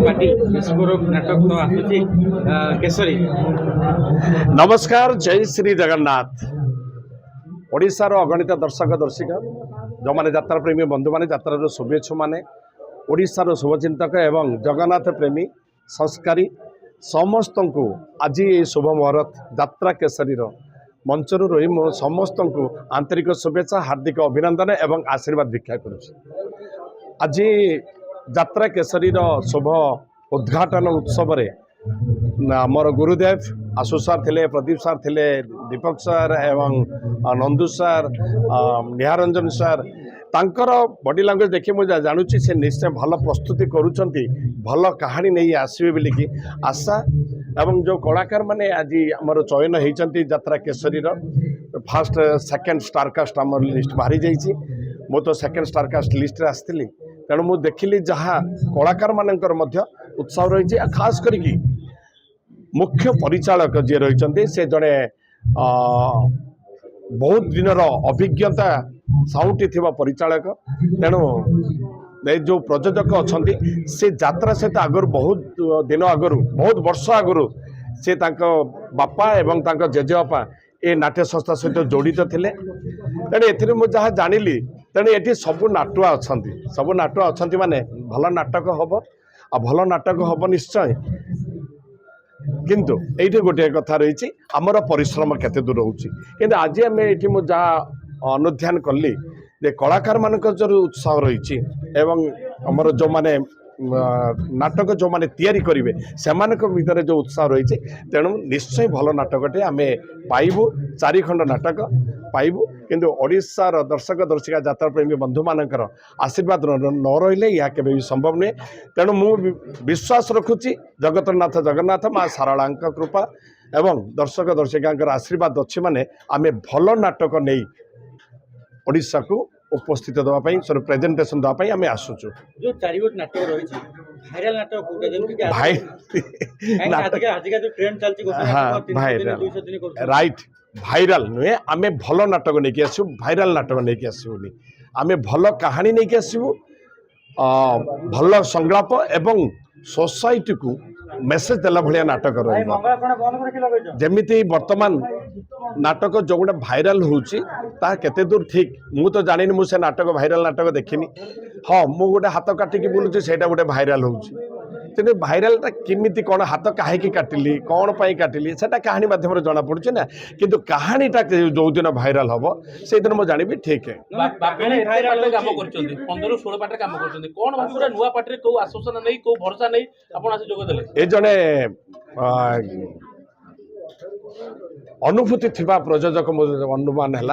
Party विश्वरूप नाटक तो आसुची केसरी। नमस्कार, जय श्री जगन्नाथ। ओडिशार अगणित दर्शक दर्शिका जो मैंने यात्रा प्रेमी बंधु मैंने यात्रार शुभेच्छु मैंने ओडिशार शुभचिंतक एवं जगन्नाथ प्रेमी संस्कारी समस्त को आज ये शुभ मुहूर्त यात्रा केसरी मंचर रही समस्त को आंतरिक शुभेच्छा हार्दिक अभिनंदन एवं आशीर्वाद भिक्षा करुच्ची। आज यात्रा केसरी शुभ उद्घाटन उत्सव मोर गुरुदेव आशु सार थे, प्रदीप सार थे, दीपक सार एवं नंदू सार, निहारंजन सार तांकर बॉडी लैंग्वेज देखिए मुझे जानुची से निश्चय भल प्रस्तुति करुँच भल कहानी नहीं आसवे बोलिकी आशा एवं जो कलाकार माने आज आमर चयन होती यात्रा केसरी फास्ट सेकेंड स्टारकास्ट आम लिस्ट बाहरी जाइए। मु तो सेकेंड स्टारकास्ट लिस्ट आसती तेणु मुझे देखिली जहाँ कलाकार मानकर उत्साह रही खास करी मुख्य परिचालक जी रही से जड़े बहुत दिन अभिज्ञता साउंटी थिबा परिचालक तेणु जो प्रयोजक अच्छा से यात्रा सहित आगु बहुत दिन आगु बहुत वर्ष आगु से बापा एवं जेजेबापा ए नाट्य संस्था सहित जोड़ित थे। तेणु ए मुझे जानिली तेणु ये सबू नाटुआ अच्छा सबू नाटुआ अच्छा माने भल नाटक हम आ भल नाटक हम निश्चय किंतु ये गोटे कथा रही आमर परिश्रम केते दूर होची किंतु आज आम ये मुझे अनुध्यान कली जे कलाकार मानक जो उत्साह रही एवं आमर जो माने नाटक जो माने तैयारी करेंगे से भितर जो उत्साह रही तेणु निश्चय भल नाटकटे आम पाइबू 4 खंड नाटक पाइबू किंतु ओडिशार दर्शक दर्शिका यात्रा प्रेमी बंधु मानकर आशीर्वाद न रही यह केबे भी संभव नुहे। तेणु मु विश्वास रखुची जगतनाथ जगन्नाथ माँ सारला कृपा एवं दर्शक दर्शिका आशीर्वाद अच्छी माने आम भल नाटक नहीं ओडिशा को उपस्थित देवाई सर प्रेजेंटेशन देवाई आम आसुचु। जो 4 गोट नाटक रही भाइराल नाटक भाइराल राइट भाइराल नुहे आम भल नाटक नहीं आसू भाइराल नाटक नहीं आसबूनी आम भल कहानी नहीं आसबू भल संलाप एवं सोसाइटी को मेसेज देला भलिया नाटक जमीती वर्तमान नाटक जो गोटे भाइराल होची ता केते दूर ठीक मु तो जानी मुझे नाटक भाइराल नाटक देखनी हाँ मु गोटे हाथ काटिकी बुलूची से गोटे भाइराल होची तेणु भाइरालटा केमिति कौन हाथ कहीं काटिली कौन पाई काटिली से कहानी माध्यम जना पड़ुଛି ना किंतु कहानीटा जो दिन भाइराल हम से दिन मुझे जानी ठीक है। ये जड़े अनुभूति थिबा प्रयोजक अनुमान है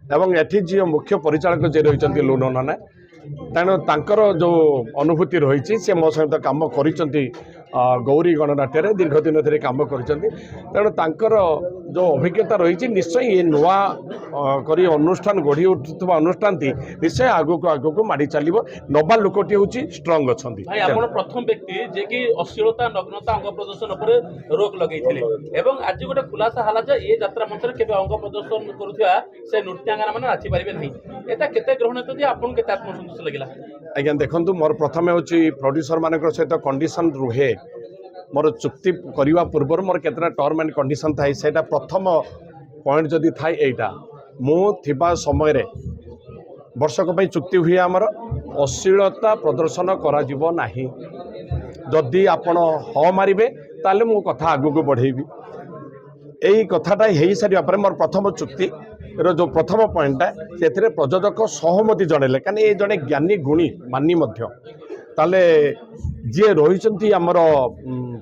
एवं एठी जी मुख्य परिचालक जे रही लुन नाना तेणु तांकर जो अनुभूति रही से मो सहित काम कर गौरी गणनाट्य दीर्घ दिन धरी कम कर तेणु तांकर जो अभिज्ञता रही निश्चय ये नुआ करी अनुष्ठान गढ़ी उठुवा अनुष्ठान निश्चय आगक आगक माड़ी चलो नवा लोकटी हूँ स्ट्रंग अच्छा प्रथम व्यक्ति जे कि अश्लीलता नग्नता अंग प्रदर्शन पर रोक लगे आज गोटे खुलासा है जे ये यात्रा मंच में केवल अंग प्रदर्शन करुवा से नृत्यांगना मैंने नाची पारे नहीं एटा केते ग्रहण होती आपन केते आत्मसंतोष लगिला। आज्ञा देखु मोर प्रथम हूँ प्रोड्यूसर मान सहित कंडीशन रुहे मोर चुक्ति करने पूर्व मोर केतना टर्म एंड कंडीशन थाई सेटा प्रथम पॉइंट जदि थाई एटा मु थिबा समय रे वर्षक पई चुक्ति हुए आमर अश्लीलता प्रदर्शन करा जीवो नाही जदि आपण ह मारिबे ताले मु कथा आगु को बढ़ेबी यही कथाटा हो सारे मोर प्रथम चुक्ति जो प्रथम पॉइंटा से प्रयोजक सहमति जनइले कहीं ये जड़े ज्ञानी गुणी मानी ताले जी रही आमर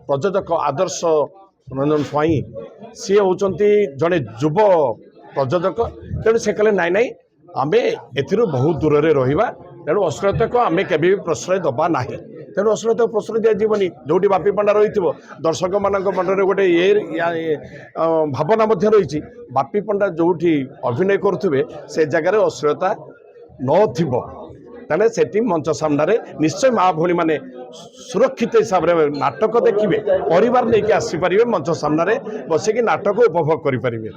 प्रयोजक आदर्श रंजन स्वाई सी होती जड़े युव प्रयोजक तेणु से कहले नाई नाई आम ए बहुत दूर रे रहिबा तेणु अश्लीलता को आम केबे प्रश्रय दबा ना तेणु अश्लीलता प्रश्रय दिज्वनी जो बापी पंडा रही दर्शक मान मंडल गोटे ये भावना रही बापी पंडा जो अभिनय करुवे से जगार अश्लीलता न से मंच सामने निश्चय माँ भौणी मैंने सुरक्षित हिसाब से नाटक देखिए परिवार लेकिन आसीपारे मंच सामने बसिकी नाटक उपभोग करेंगे।